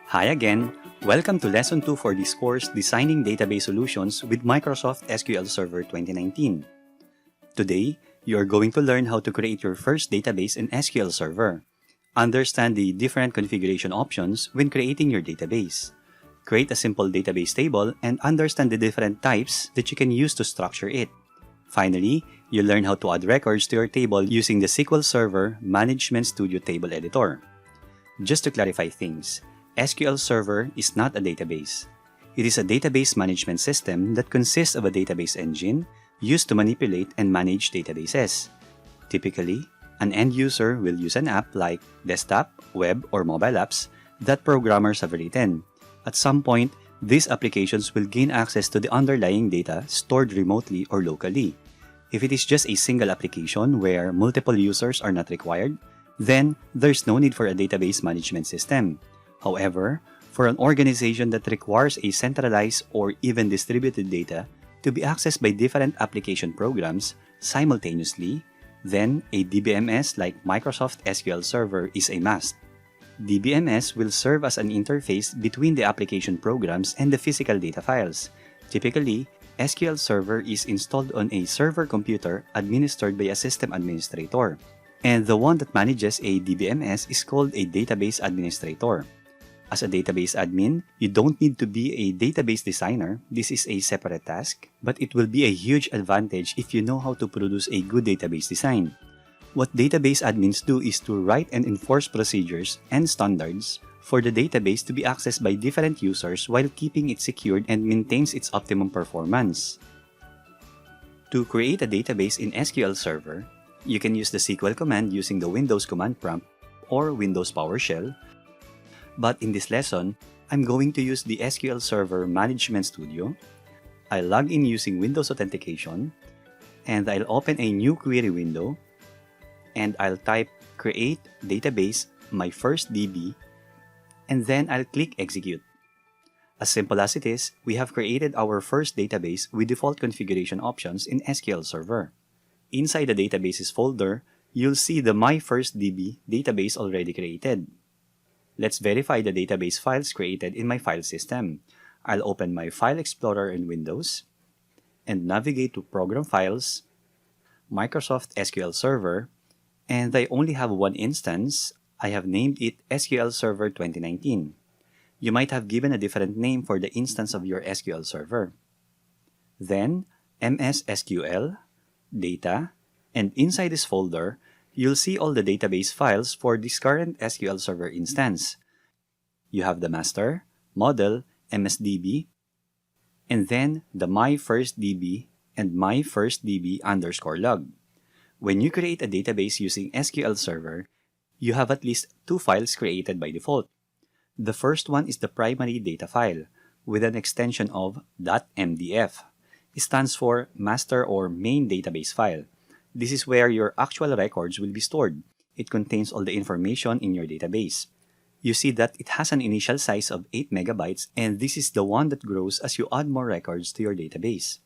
Hi again! Welcome to Lesson 2 for this course, Designing Database Solutions with Microsoft SQL Server 2019. Today, you are going to learn how to create your first database in SQL Server. Understand the different configuration options when creating your database. Create a simple database table and understand the different types that you can use to structure it. Finally, you learn how to add records to your table using the SQL Server Management Studio Table Editor. Just to clarify things, SQL Server is not a database. It is a database management system that consists of a database engine used to manipulate and manage databases. Typically, an end user will use an app like desktop, web, or mobile apps that programmers have written. At some point, these applications will gain access to the underlying data stored remotely or locally. If it is just a single application where multiple users are not required, then there's no need for a database management system. However, for an organization that requires a centralized or even distributed data to be accessed by different application programs simultaneously, then a DBMS like Microsoft SQL Server is a must. DBMS will serve as an interface between the application programs and the physical data files. Typically, SQL Server is installed on a server computer administered by a system administrator, and the one that manages a DBMS is called a database administrator. As a database admin, you don't need to be a database designer. This is a separate task, but it will be a huge advantage if you know how to produce a good database design. What database admins do is to write and enforce procedures and standards for the database to be accessed by different users while keeping it secured and maintains its optimum performance. To create a database in SQL Server, you can use the SQL command using the Windows command prompt or Windows PowerShell. But in this lesson, I'm going to use the SQL Server Management Studio. I'll log in using Windows Authentication, and I'll open a new query window, and I'll type Create Database My First DB, and then I'll click Execute. As simple as it is, we have created our first database with default configuration options in SQL Server. Inside the Databases folder, you'll see the My First DB database already created. Let's verify the database files created in my file system. I'll open my File Explorer in Windows and navigate to Program Files, Microsoft SQL Server, and I only have one instance. I have named it SQL Server 2019. You might have given a different name for the instance of your SQL Server. Then, MS SQL, Data, and inside this folder, you'll see all the database files for this current SQL Server instance. You have the master, model, MSDB, and then the myFirstDB and myFirstDB_log. When you create a database using SQL Server, you have at least two files created by default. The first one is the primary data file with an extension of .mdf. It stands for Master or Main Database File. This is where your actual records will be stored. It contains all the information in your database. You see that it has an initial size of 8 megabytes, and this is the one that grows as you add more records to your database.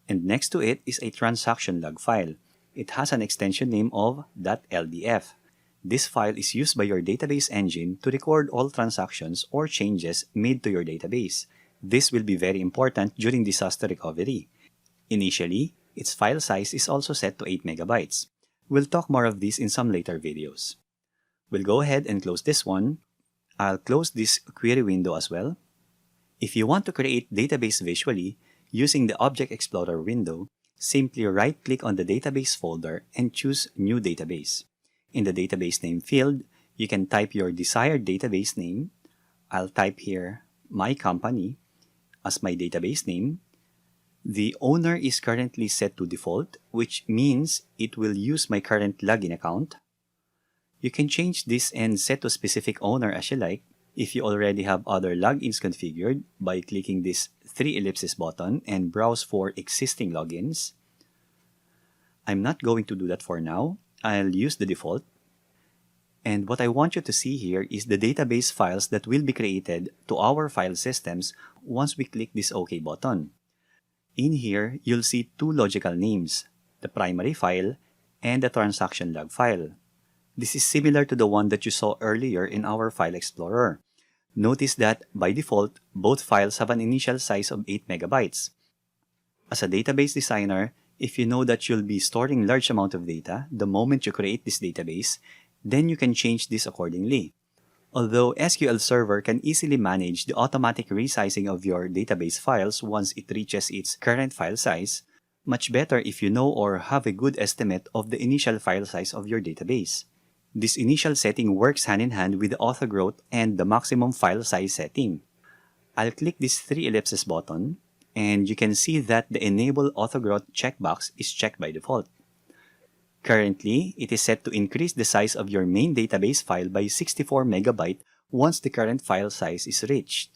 And next to it is a transaction log file. It has an extension name of .ldf. This file is used by your database engine to record all transactions or changes made to your database. This will be very important during disaster recovery. Initially, its file size is also set to 8 megabytes. We'll talk more of this in some later videos. We'll go ahead and close this one. I'll close this query window as well. If you want to create database visually using the Object Explorer window, simply right-click on the database folder and choose New Database. In the database name field, you can type your desired database name. I'll type here My Company as my database name. The owner is currently set to default, which means it will use my current login account. You can change this and set to specific owner as you like if you already have other logins configured by clicking this 3 ellipses button and browse for existing logins. I'm not going to do that for now. I'll use the default. And what I want you to see here is the database files that will be created to our file systems once we click this OK button. In here, you'll see two logical names, the primary file and the transaction log file. This is similar to the one that you saw earlier in our File Explorer. Notice that, by default, both files have an initial size of 8 megabytes. As a database designer, if you know that you'll be storing large amount of data the moment you create this database, then you can change this accordingly. Although SQL Server can easily manage the automatic resizing of your database files once it reaches its current file size, much better if you know or have a good estimate of the initial file size of your database. This initial setting works hand in hand with the auto growth and the maximum file size setting. I'll click this 3 ellipses button, and you can see that the Enable Auto Growth checkbox is checked by default. Currently, it is set to increase the size of your main database file by 64 megabyte once the current file size is reached.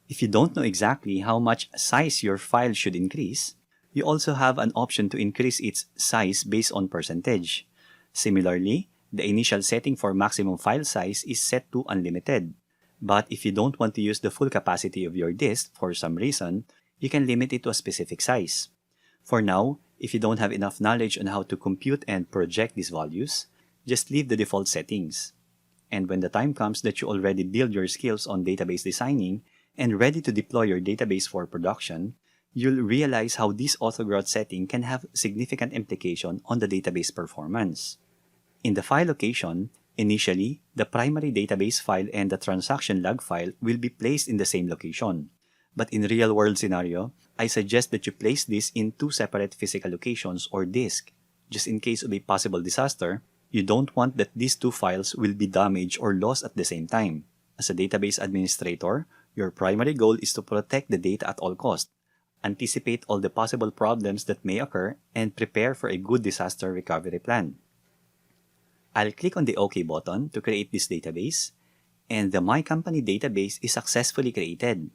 If you don't know exactly how much size your file should increase, you also have an option to increase its size based on percentage. Similarly, the initial setting for maximum file size is set to unlimited. But if you don't want to use the full capacity of your disk for some reason, you can limit it to a specific size. For now, if you don't have enough knowledge on how to compute and project these values, just leave the default settings. And when the time comes that you already build your skills on database designing and ready to deploy your database for production, you'll realize how this auto-growth setting can have significant implication on the database performance. In the file location, initially, the primary database file and the transaction log file will be placed in the same location. But in real-world scenario, I suggest that you place this in 2 separate physical locations or disk. Just in case of a possible disaster, you don't want that these 2 files will be damaged or lost at the same time. As a database administrator, your primary goal is to protect the data at all costs, anticipate all the possible problems that may occur, and prepare for a good disaster recovery plan. I'll click on the OK button to create this database, and the My Company database is successfully created.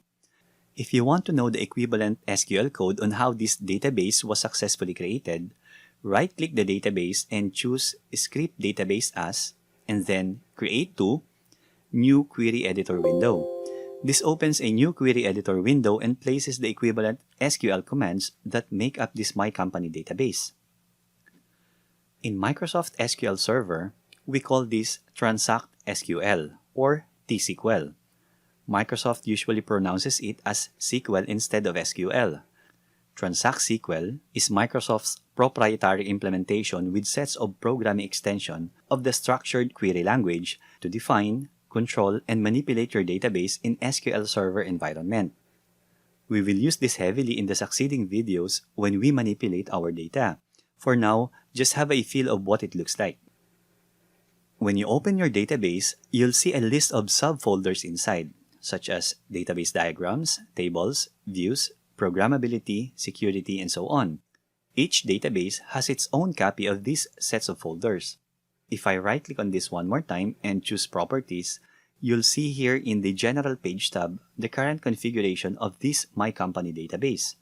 If you want to know the equivalent SQL code on how this database was successfully created, right-click the database and choose Script Database As, and then Create to New Query Editor window. This opens a new query editor window and places the equivalent SQL commands that make up this My Company database. In Microsoft SQL Server, we call this Transact SQL or t-sql. Microsoft usually pronounces it as SQL instead of SQL. Transact SQL is Microsoft's proprietary implementation with sets of programming extension of the structured query language to define, control, and manipulate your database in SQL Server environment. We will use this heavily in the succeeding videos when we manipulate our data. For now, just have a feel of what it looks like. When you open your database, you'll see a list of subfolders inside, such as database diagrams, tables, views, programmability, security, and so on. Each database has its own copy of these sets of folders. If I right-click on this one more time and choose Properties, you'll see here in the General Page tab the current configuration of this My Company database.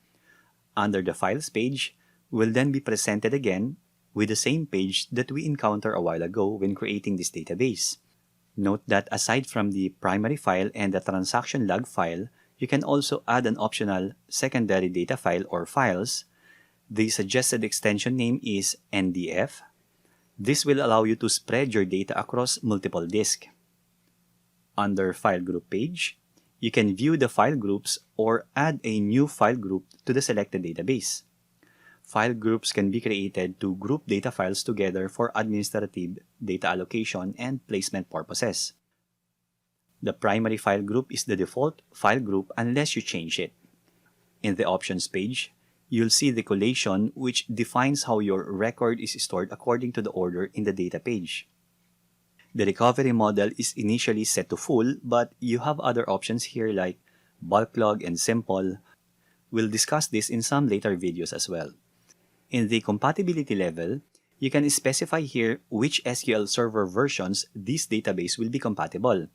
Under the Files page, will then be presented again with the same page that we encountered a while ago when creating this database. Note that aside from the primary file and the transaction log file, you can also add an optional secondary data file or files. The suggested extension name is NDF. This will allow you to spread your data across multiple disks. Under File Group page, you can view the file groups or add a new file group to the selected database. File groups can be created to group data files together for administrative, data allocation, and placement purposes. The primary file group is the default file group unless you change it. In the Options page, you'll see the collation, which defines how your record is stored according to the order in the data page. The recovery model is initially set to full, but you have other options here like bulk log and simple. We'll discuss this in some later videos as well. In the compatibility level, you can specify here which SQL Server versions this database will be compatible.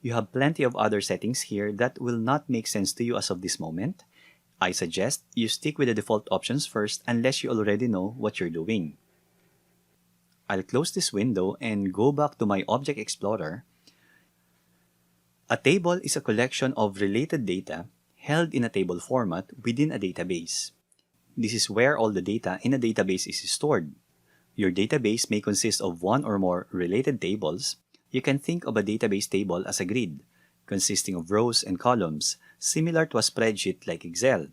You have plenty of other settings here that will not make sense to you as of this moment. I suggest you stick with the default options first unless you already know what you're doing. I'll close this window and go back to my Object Explorer. A table is a collection of related data held in a table format within a database. This is where all the data in a database is stored. Your database may consist of one or more related tables. You can think of a database table as a grid. consisting of rows and columns, similar to a spreadsheet like Excel.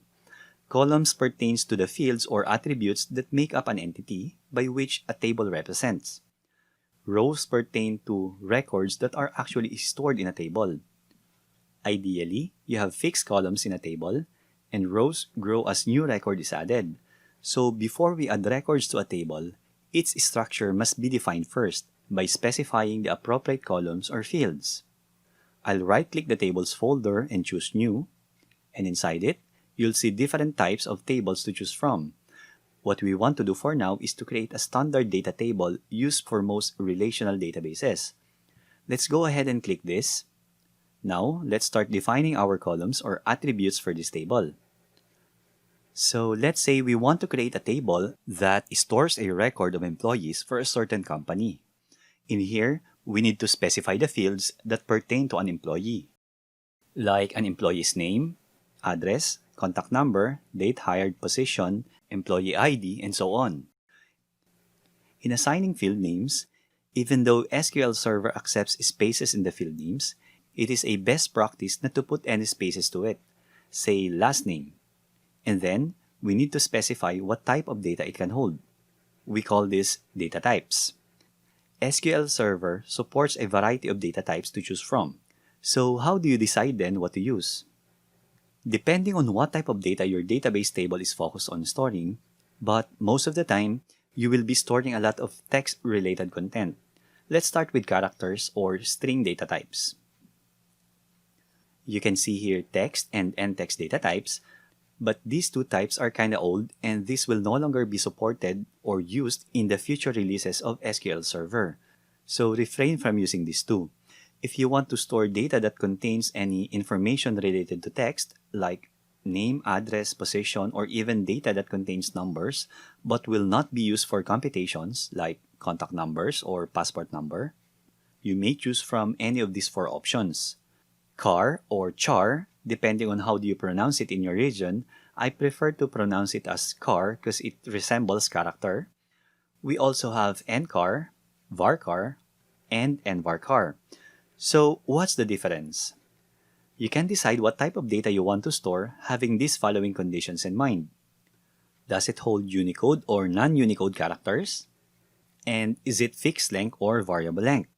Columns pertains to the fields or attributes that make up an entity by which a table represents. Rows pertain to records that are actually stored in a table. Ideally, you have fixed columns in a table, and rows grow as new record is added. So before we add records to a table, its structure must be defined first by specifying the appropriate columns or fields. I'll right-click the Tables folder and choose New, and inside it, you'll see different types of tables to choose from. What we want to do for now is to create a standard data table used for most relational databases. Let's go ahead and click this. Now, let's start defining our columns or attributes for this table. So let's say we want to create a table that stores a record of employees for a certain company. In here, we need to specify the fields that pertain to an employee, like an employee's name, address, contact number, date hired, position, employee ID, and so on. In assigning field names, even though SQL Server accepts spaces in the field names, it is a best practice not to put any spaces to it, say last name. And then, we need to specify what type of data it can hold. We call this data types. SQL Server supports a variety of data types to choose from. So how do you decide then what to use? Depending on what type of data your database table is focused on storing, but most of the time, you will be storing a lot of text-related content. Let's start with characters or string data types. You can see here text and n-text data types, but these two types are kinda old and this will no longer be supported or used in the future releases of SQL Server. So refrain from using these two. If you want to store data that contains any information related to text, like name, address, position, or even data that contains numbers, but will not be used for computations, like contact numbers or passport number, you may choose from any of these four options. Car or char, depending on how do you pronounce it in your region. I prefer to pronounce it as car because it resembles character. We also have ncar, varchar, and nvarchar. So what's the difference? You can decide what type of data you want to store having these following conditions in mind. Does it hold Unicode or non-Unicode characters? And is it fixed length or variable length?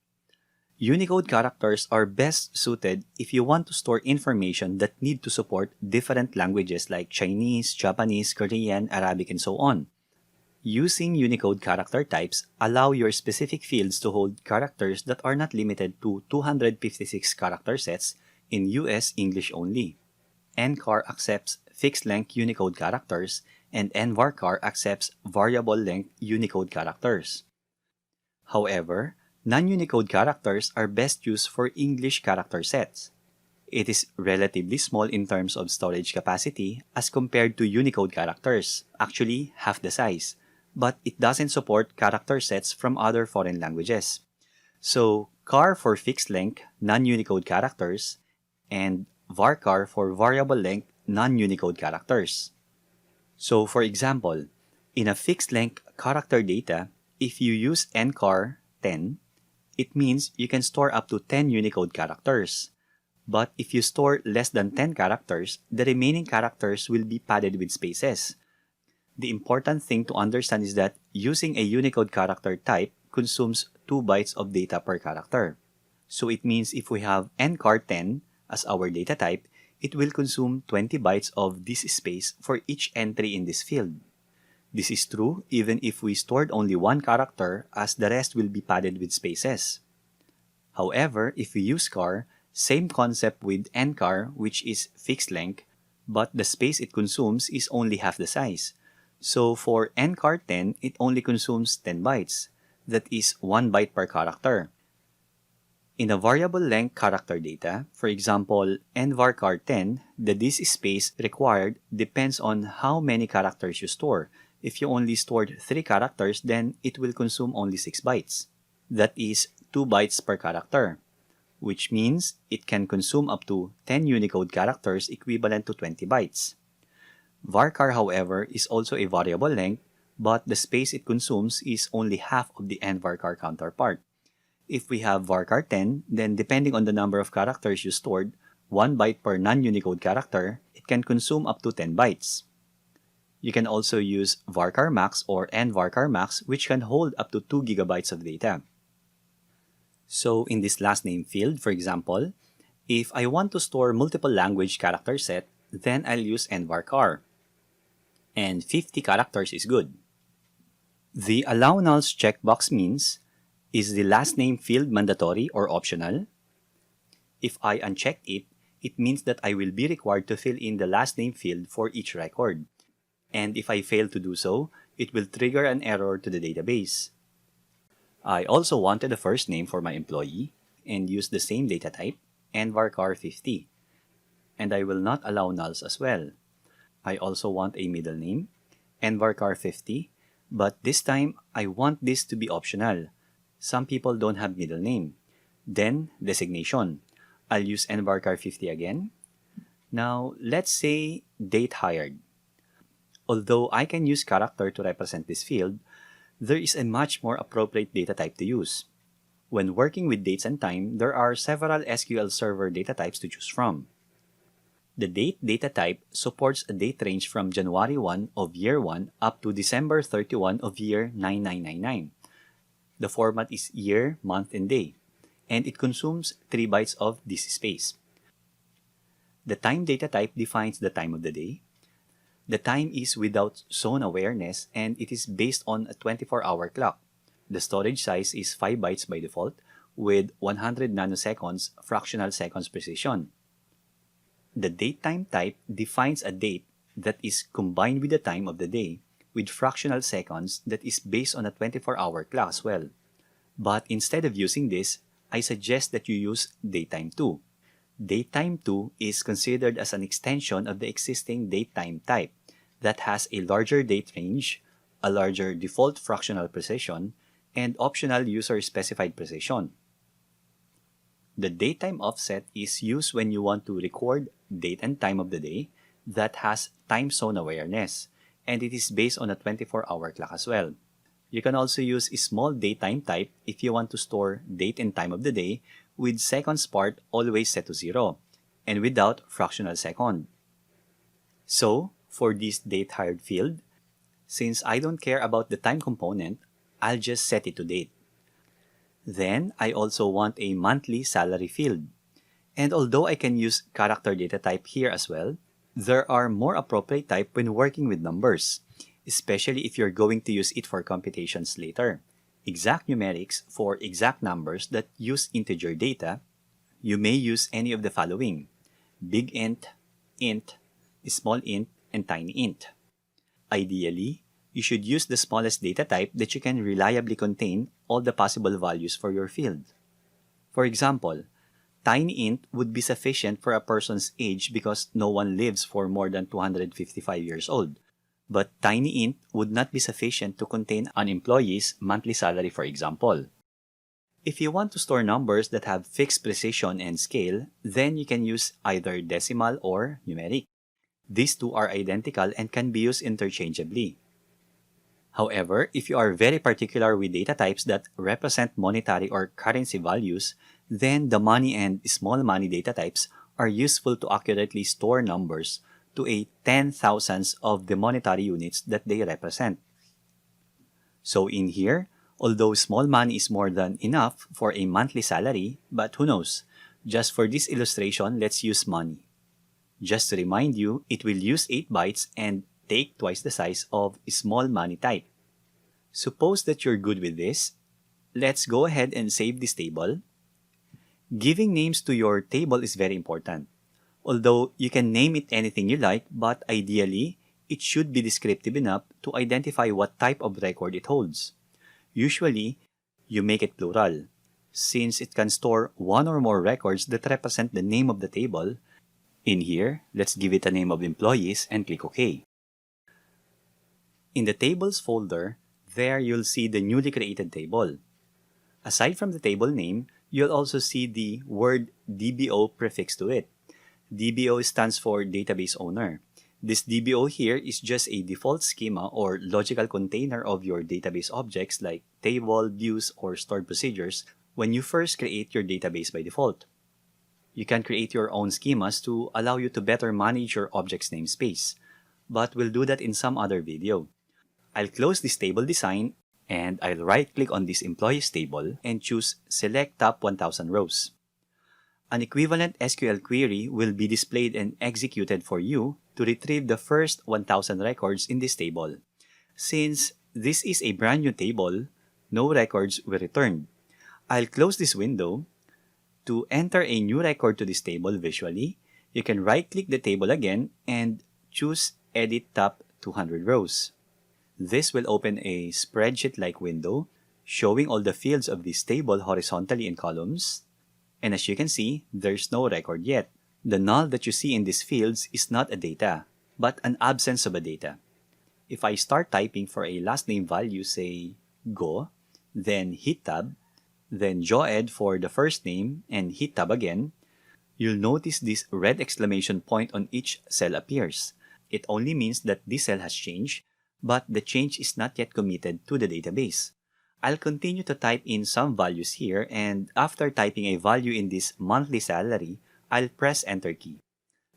Unicode characters are best suited if you want to store information that need to support different languages like Chinese, Japanese, Korean, Arabic, and so on. Using Unicode character types allow your specific fields to hold characters that are not limited to 256 character sets in US English only. ncar accepts fixed-length Unicode characters and nvarchar accepts variable-length Unicode characters. However, non-Unicode characters are best used for English character sets. It is relatively small in terms of storage capacity as compared to Unicode characters, actually half the size, but it doesn't support character sets from other foreign languages. So, char for fixed-length non-Unicode characters and varchar for variable-length non-Unicode characters. So, for example, in a fixed-length character data, if you use ncar 10, it means you can store up to 10 Unicode characters. But if you store less than 10 characters, the remaining characters will be padded with spaces. The important thing to understand is that using a Unicode character type consumes 2 bytes of data per character. So it means if we have ncar 10 as our data type, it will consume 20 bytes of disk space for each entry in this field. This is true even if we stored only one character, as the rest will be padded with spaces. However, if we use char, same concept with ncar, which is fixed length, but the space it consumes is only half the size. So for ncar 10, it only consumes 10 bytes. That is 1 byte per character. In a variable length character data, for example, nvarchar 10, the disk space required depends on how many characters you store. If you only stored 3 characters, then it will consume only 6 bytes. That is 2 bytes per character, which means it can consume up to 10 Unicode characters equivalent to 20 bytes. Varchar, however, is also a variable length, but the space it consumes is only half of the nvarchar counterpart. If we have varchar 10, then depending on the number of characters you stored, 1 byte per non-Unicode character, it can consume up to 10 bytes. You can also use varchar max or nvarchar max, which can hold up to 2 gigabytes of data. So in this last name field, for example, if I want to store multiple language character set, then I'll use nvarchar. And 50 characters is good. The allow nulls checkbox means, is the last name field mandatory or optional? If I uncheck it, it means that I will be required to fill in the last name field for each record. And if I fail to do so, it will trigger an error to the database. I also wanted a first name for my employee and use the same data type, nvarchar 50. And I will not allow nulls as well. I also want a middle name, nvarchar 50, but this time I want this to be optional. Some people don't have middle name. Then designation. I'll use nvarchar 50 again. Now let's say date hired. Although I can use character to represent this field, there is a much more appropriate data type to use. When working with dates and time, there are several SQL Server data types to choose from. The date data type supports a date range from January 1 of year 1 up to December 31 of year 9999. The format is year, month, and day, and it consumes 3 bytes of disk space. The time data type defines the time of the day. The time is without zone awareness and it is based on a 24-hour clock. The storage size is 5 bytes by default with 100 nanoseconds fractional seconds precision. The datetime type defines a date that is combined with the time of the day with fractional seconds that is based on a 24-hour clock as well. But instead of using this, I suggest that you use datetime2. Datetime2 is considered as an extension of the existing datetime type that has a larger date range, a larger default fractional precision, and optional user-specified precision. The datetime offset is used when you want to record date and time of the day that has time zone awareness, and it is based on a 24-hour clock as well. You can also use a small datetime type if you want to store date and time of the day with seconds part always set to 0 and without fractional second. So, for this date hired field, since I don't care about the time component, I'll just set it to date. Then, I also want a monthly salary field. And although I can use character data type here as well, there are more appropriate type when working with numbers, especially if you're going to use it for computations later. Exact numerics for exact numbers that use integer data, you may use any of the following: big int, small int, and tiny int. Ideally, you should use the smallest data type that you can reliably contain all the possible values for your field. For example, tiny int would be sufficient for a person's age because no one lives for more than 255 years old. But tiny int would not be sufficient to contain an employee's monthly salary, for example. If you want to store numbers that have fixed precision and scale, then you can use either decimal or numeric. These two are identical and can be used interchangeably. However, if you are very particular with data types that represent monetary or currency values, then the money and small money data types are useful to accurately store numbers to a 10,000ths of the monetary units that they represent. So in here, although small money is more than enough for a monthly salary, but who knows? Just for this illustration, let's use money. Just to remind you, it will use 8 bytes and take twice the size of small money type. Suppose that you're good with this. Let's go ahead and save this table. Giving names to your table is very important. Although you can name it anything you like, but ideally, it should be descriptive enough to identify what type of record it holds. Usually, you make it plural. Since it can store one or more records that represent the name of the table, in here, let's give it a name of employees and click OK. In the Tables folder, there you'll see the newly created table. Aside from the table name, you'll also see the word DBO prefixed to it. DBO stands for Database Owner. This DBO here is just a default schema or logical container of your database objects like table, views, or stored procedures, when you first create your database by default. You can create your own schemas to allow you to better manage your object's namespace, but we'll do that in some other video. I'll close this table design and I'll right-click on this employees table and choose Select Top 1000 Rows. An equivalent SQL query will be displayed and executed for you to retrieve the first 1000 records in this table. Since this is a brand new table, no records were returned. I'll close this window. To enter a new record to this table visually, you can right-click the table again and choose Edit Top 200 Rows. This will open a spreadsheet-like window showing all the fields of this table horizontally in columns. And as you can see, there's no record yet. The null that you see in these fields is not a data, but an absence of a data. If I start typing for a last name value, say Go, then hit Tab, then Joed for the first name and hit Tab again, you'll notice this red exclamation point on each cell appears. It only means that this cell has changed, but the change is not yet committed to the database. I'll continue to type in some values here, and after typing a value in this monthly salary, I'll press Enter key.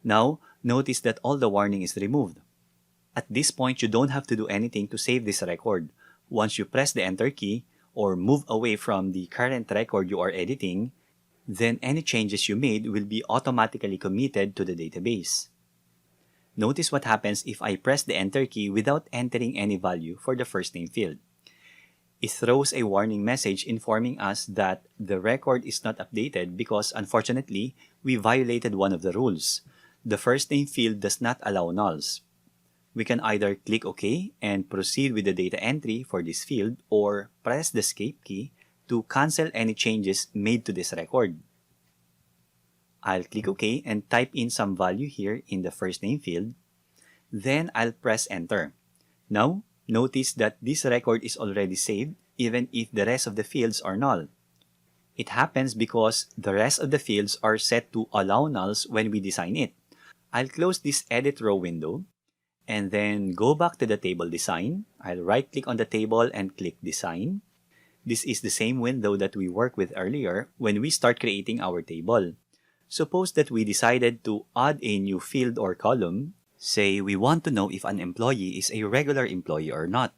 Now, notice that all the warning is removed. At this point, you don't have to do anything to save this record. Once you press the Enter key, or move away from the current record you are editing, then any changes you made will be automatically committed to the database. Notice what happens if I press the Enter key without entering any value for the first name field. It throws a warning message informing us that the record is not updated because, unfortunately, we violated one of the rules. The first name field does not allow nulls. We can either click OK and proceed with the data entry for this field, or press the Escape key to cancel any changes made to this record. I'll click OK and type in some value here in the first name field. Then I'll press Enter. Now, notice that this record is already saved even if the rest of the fields are null. It happens because the rest of the fields are set to allow nulls when we design it. I'll close this Edit Row window and then go back to the table design. I'll right-click on the table and click Design. This is the same window that we worked with earlier when we start creating our table. Suppose that we decided to add a new field or column. Say we want to know if an employee is a regular employee or not.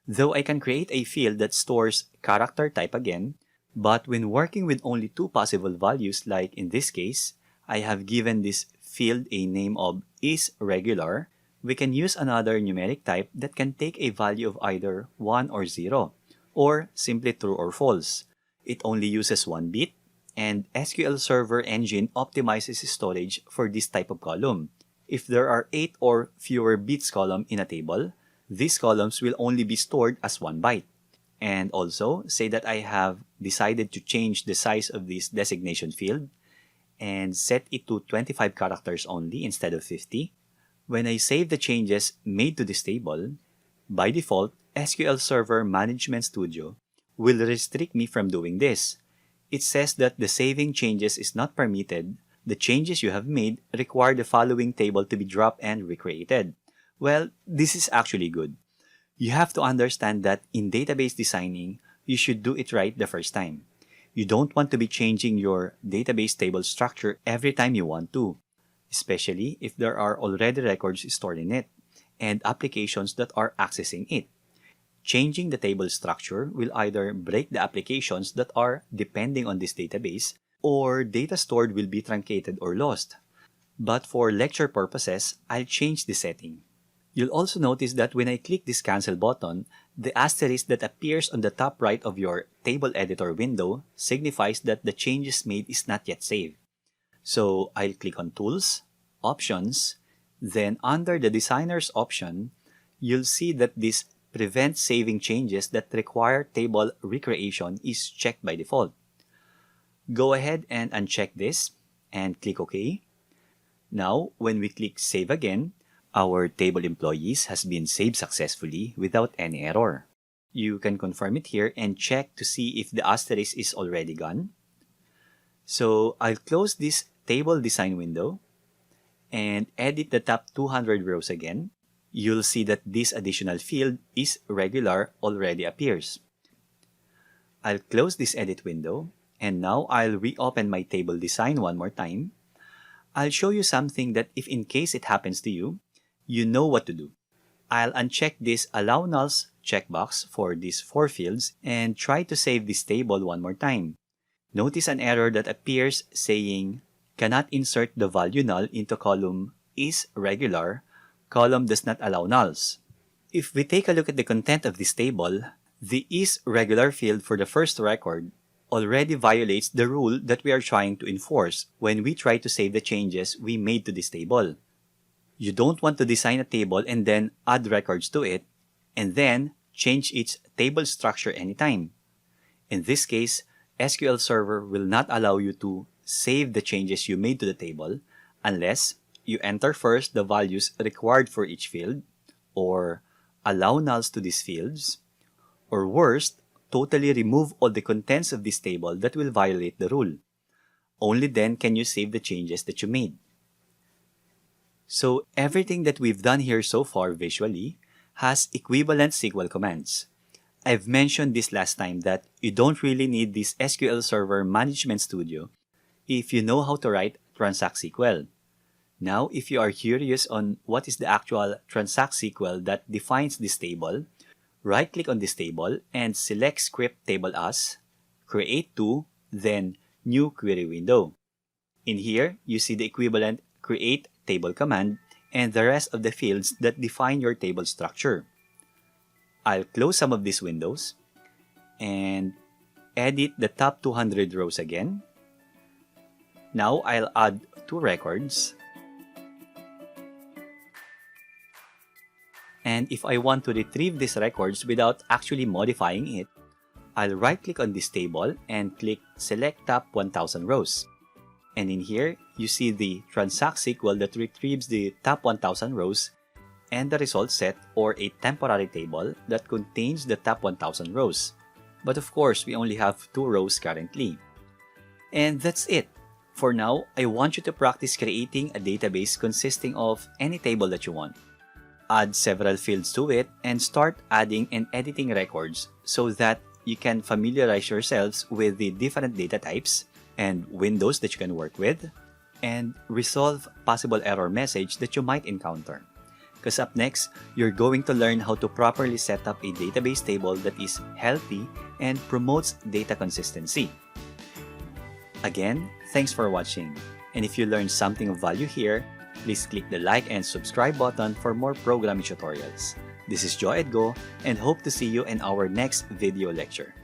Though I can create a field that stores character type again, but when working with only two possible values, like in this case, I have given this field a name of isRegular, we can use another numeric type that can take a value of either 1 or 0, or simply true or false. It only uses 1 bit, and SQL Server engine optimizes storage for this type of column. If there are 8 or fewer bits column in a table, these columns will only be stored as 1 byte. And also, say that I have decided to change the size of this designation field and set it to 25 characters only instead of 50. When I save the changes made to this table, by default, SQL Server Management Studio will restrict me from doing this. It says that the saving changes is not permitted. The changes you have made require the following table to be dropped and recreated. Well, this is actually good. You have to understand that in database designing, you should do it right the first time. You don't want to be changing your database table structure every time you want to, especially if there are already records stored in it and applications that are accessing it. Changing the table structure will either break the applications that are depending on this database, or data stored will be truncated or lost. But for lecture purposes, I'll change the setting. You'll also notice that when I click this Cancel button, the asterisk that appears on the top right of your table editor window signifies that the changes made is not yet saved. So I'll click on Tools, Options, then under the Designer's option, you'll see that this Prevent Saving Changes that require table recreation is checked by default. Go ahead and uncheck this and click OK. Now, when we click Save again, our table employees has been saved successfully without any error. You can confirm it here and check to see if the asterisk is already gone. So I'll close this table design window and edit the top 200 rows again. You'll see that this additional field is regular already appears. I'll close this edit window, and now I'll reopen my table design one more time. I'll show you something that if in case it happens to you, you know what to do. I'll uncheck this Allow Nulls checkbox for these 4 fields and try to save this table one more time. Notice an error that appears saying, cannot insert the value null into column is regular, column does not allow nulls. If we take a look at the content of this table, the is regular field for the first record already violates the rule that we are trying to enforce when we try to save the changes we made to this table. You don't want to design a table and then add records to it, and then change its table structure anytime. In this case, SQL Server will not allow you to save the changes you made to the table unless you enter first the values required for each field, or allow nulls to these fields, or worst, totally remove all the contents of this table that will violate the rule. Only then can you save the changes that you made. So everything that we've done here so far visually has equivalent SQL commands. I've mentioned this last time that you don't really need this SQL Server Management Studio if you know how to write Transact SQL. Now, if you are curious on what is the actual Transact SQL that defines this table, right-click on this table and select Script Table As, Create To, then New Query Window. In here, you see the equivalent Create Table command and the rest of the fields that define your table structure. I'll close some of these windows and edit the top 200 rows again. Now I'll add 2 records. And if I want to retrieve these records without actually modifying it, I'll right-click on this table and click Select Top 1000 Rows. And in here, you see the Transact SQL that retrieves the top 1000 rows and the result set, or a temporary table that contains the top 1000 rows. But of course, we only have 2 rows currently. And that's it. For now, I want you to practice creating a database consisting of any table that you want. Add several fields to it and start adding and editing records so that you can familiarize yourselves with the different data types and windows that you can work with, and resolve possible error message that you might encounter. Because up next, you're going to learn how to properly set up a database table that is healthy and promotes data consistency. Again, thanks for watching. And if you learned something of value here, please click the like and subscribe button for more programming tutorials. This is Joe Edgo, and hope to see you in our next video lecture.